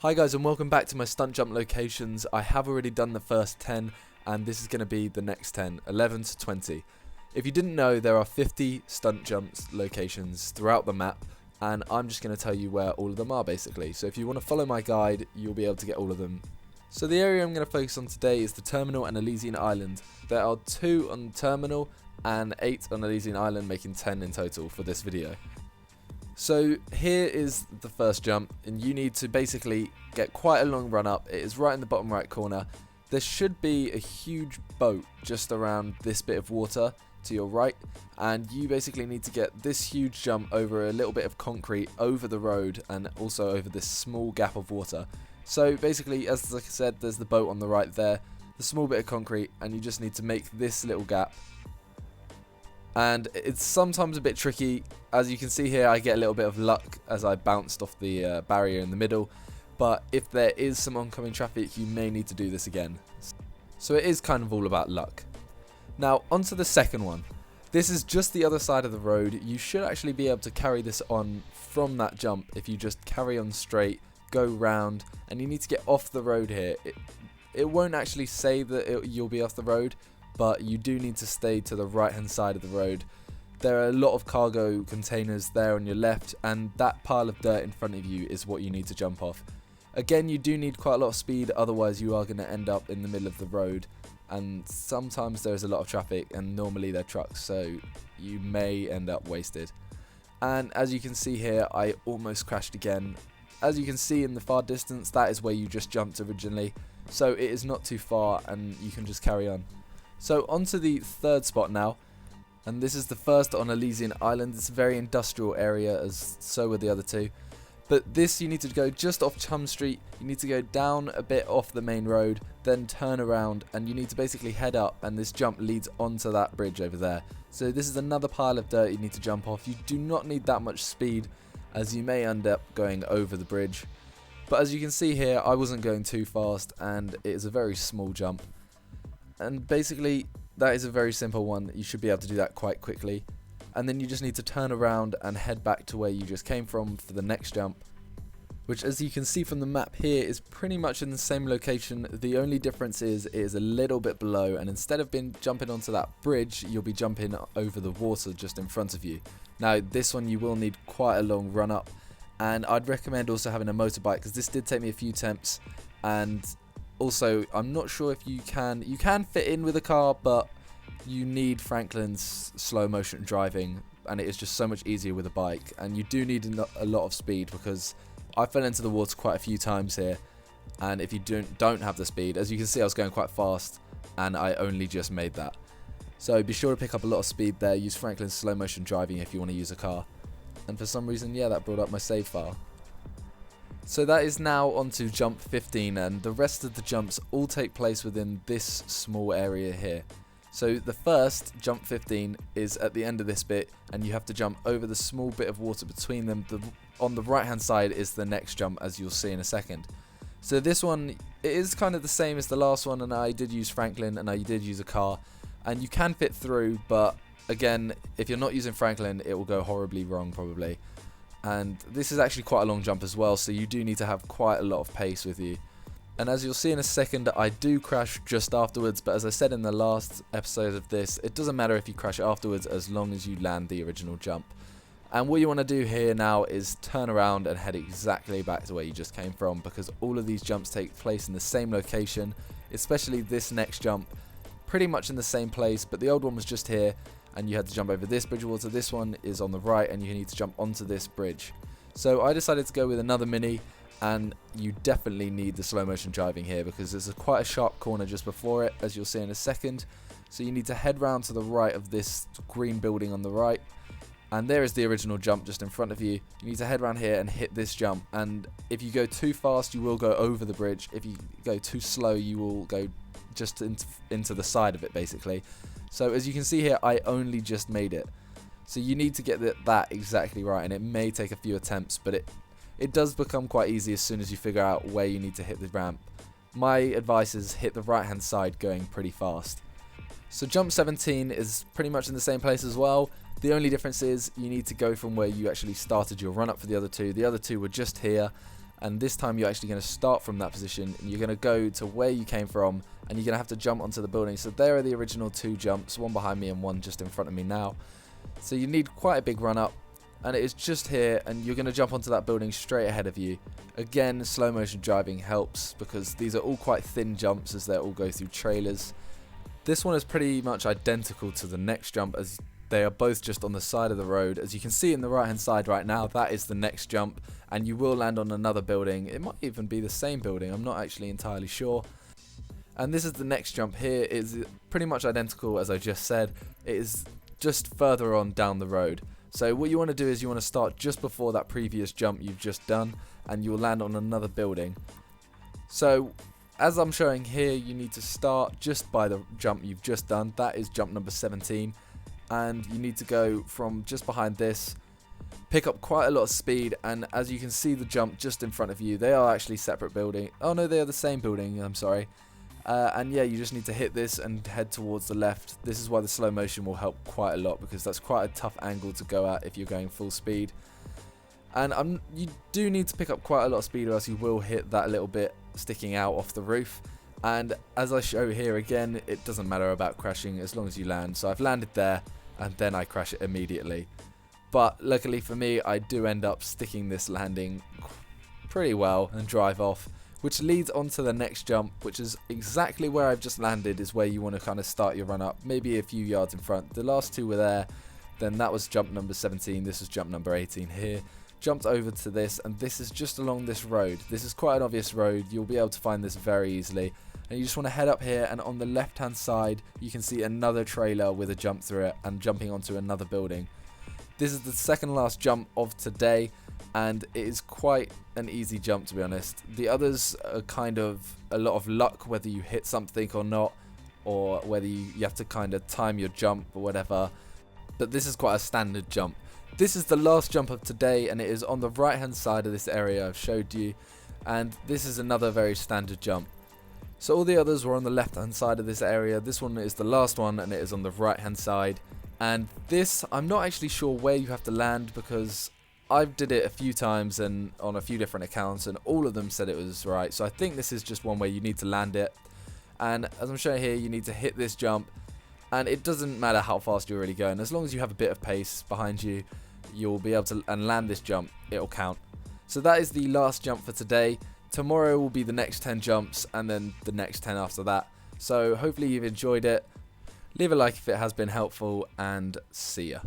Hi guys, and welcome back to my stunt jump locations. I have already done the first 10 and this is going to be the next 10, 11 to 20. If you didn't know, there are 50 stunt jumps locations throughout the map, and I'm just going to tell you where all of them are basically. So if you want to follow my guide, you'll be able to get all of them. So the area I'm going to focus on today is the Terminal and Elysian Island. There are 2 on Terminal and 8 on Elysian Island, making 10 in total for this video. So here is the first jump, and you need to basically get quite a long run up. It is right in the bottom right corner. There should be a huge boat just around this bit of water to your right, and you basically need to get this huge jump over a little bit of concrete over the road and also over this small gap of water. So basically, as like I said, there's the boat on the right there, the small bit of concrete, and you just need to make this little gap. And it's sometimes a bit tricky. As you can see here, I get a little bit of luck as I bounced off the barrier in the middle, but if there is some oncoming traffic, you may need to do this again. So it is kind of all about luck. Now onto the second one. This is just the other side of the road. You should actually be able to carry this on from that jump if you just carry on straight, go round, and you need to get off the road here. It won't actually say that you'll be off the road, but you do need to stay to the right hand side of the road. There are a lot of cargo containers there on your left, and that pile of dirt in front of you is what you need to jump off. Again, you do need quite a lot of speed, otherwise you are going to end up in the middle of the road, and sometimes there is a lot of traffic, and normally they're trucks, so you may end up wasted. And as you can see here, I almost crashed again. As you can see in the far distance, that is where you just jumped originally, so it is not too far and you can just carry on. So onto the third spot now, and this is the first on Elysian Island. It's a very industrial area, as so were the other two. But this, you need to go just off Chum Street, you need to go down a bit off the main road, then turn around, and you need to basically head up, and this jump leads onto that bridge over there. So this is another pile of dirt you need to jump off. You do not need that much speed, as you may end up going over the bridge. But as you can see here, I wasn't going too fast, and it is a very small jump. And basically, that is a very simple one. You should be able to do that quite quickly. And then you just need to turn around and head back to where you just came from for the next jump, which, as you can see from the map here, is pretty much in the same location. The only difference is it is a little bit below, and instead of jumping onto that bridge, you'll be jumping over the water just in front of you. Now this one you will need quite a long run up, and I'd recommend also having a motorbike, because this did take me a few attempts. And also, I'm not sure if you can fit in with a car, but you need Franklin's slow motion driving, and it is just so much easier with a bike. And you do need a lot of speed, because I fell into the water quite a few times here, and if you don't have the speed, as you can see, I was going quite fast and I only just made that. So be sure to pick up a lot of speed there. Use Franklin's slow motion driving if you want to use a car. And for some reason, yeah, that brought up my save file. So that is now onto jump 15, and the rest of the jumps all take place within this small area here. So the first, jump 15, is at the end of this bit, and you have to jump over the small bit of water between them. On the right hand side is the next jump, as you'll see in a second. So this one, it is kind of the same as the last one, and I did use Franklin and I did use a car, and you can fit through, but again, if you're not using Franklin, it will go horribly wrong probably. And this is actually quite a long jump as well, so you do need to have quite a lot of pace with you. And as you'll see in a second, I do crash just afterwards, but as I said in the last episode of this, it doesn't matter if you crash afterwards as long as you land the original jump. And what you want to do here now is turn around and head exactly back to where you just came from, because all of these jumps take place in the same location, especially this next jump, pretty much in the same place, but the old one was just here, and you had to jump over this bridge of water. This one is on the right, and you need to jump onto this bridge. So I decided to go with another mini, and you definitely need the slow motion driving here, because there's quite a sharp corner just before it, as you'll see in a second. So you need to head round to the right of this green building on the right, and there is the original jump just in front of you. You need to head around here and hit this jump, and if you go too fast, you will go over the bridge. If you go too slow, you will go just into the side of it basically. So as you can see here, I only just made it. So you need to get that exactly right, and it may take a few attempts, but it does become quite easy as soon as you figure out where you need to hit the ramp. My advice is hit the right hand side going pretty fast. So jump 17 is pretty much in the same place as well. The only difference is you need to go from where you actually started your run up for the other two. The other two were just here, and this time you're actually going to start from that position and you're going to go to where you came from, and you're going to have to jump onto the building. So there are the original 2 jumps, one behind me and one just in front of me now. So you need quite a big run up, and it is just here, and you're going to jump onto that building straight ahead of you. Again, slow motion driving helps because these are all quite thin jumps as they all go through trailers. This one is pretty much identical to the next jump, as they are both just on the side of the road. As you can see in the right hand side right now, that is the next jump, and you will land on another building. It might even be the same building, I'm not actually entirely sure. And this is the next jump here. It is pretty much identical as I just said. It is just further on down the road. So what you want to do is you want to start just before that previous jump you've just done, and you'll land on another building. So as I'm showing here, you need to start just by the jump you've just done. That is jump number 17, and you need to go from just behind this, pick up quite a lot of speed, and as you can see the jump just in front of you, they are actually separate building. Oh no, they are the same building, I'm sorry. And yeah, you just need to hit this and head towards the left. This is why the slow motion will help quite a lot, because that's quite a tough angle to go at if you're going full speed. And you do need to pick up quite a lot of speed, or else you will hit that little bit sticking out off the roof. And as I show here again, it doesn't matter about crashing as long as you land. So I've landed there, and then I crash it immediately. But luckily for me, I do end up sticking this landing pretty well and drive off, which leads on to the next jump, which is exactly where I've just landed, is where you want to kind of start your run up, maybe a few yards in front. The last 2 were there, then that was jump number 17, this is jump number 18 here. Jumped over to this, and this is just along this road. This is quite an obvious road, you'll be able to find this very easily. And you just want to head up here, and on the left hand side, you can see another trailer with a jump through it, and jumping onto another building. This is the second last jump of today, and it is quite an easy jump, to be honest. The others are kind of a lot of luck, whether you hit something or not, or whether you have to kind of time your jump or whatever. But this is quite a standard jump. This is the last jump of today, and it is on the right hand side of this area I've showed you, and this is another very standard jump. So all the others were on the left hand side of this area. This one is the last one, and it is on the right hand side. And this, I'm not actually sure where you have to land, because I've did it a few times and on a few different accounts, and all of them said it was right. So I think this is just one where you need to land it. And as I'm showing here, you need to hit this jump, and it doesn't matter how fast you're really going. As long as you have a bit of pace behind you, you'll be able to land this jump. It'll count. So that is the last jump for today. Tomorrow will be the next 10 jumps, and then the next 10 after that. So hopefully you've enjoyed it. Leave a like if it has been helpful, and see ya.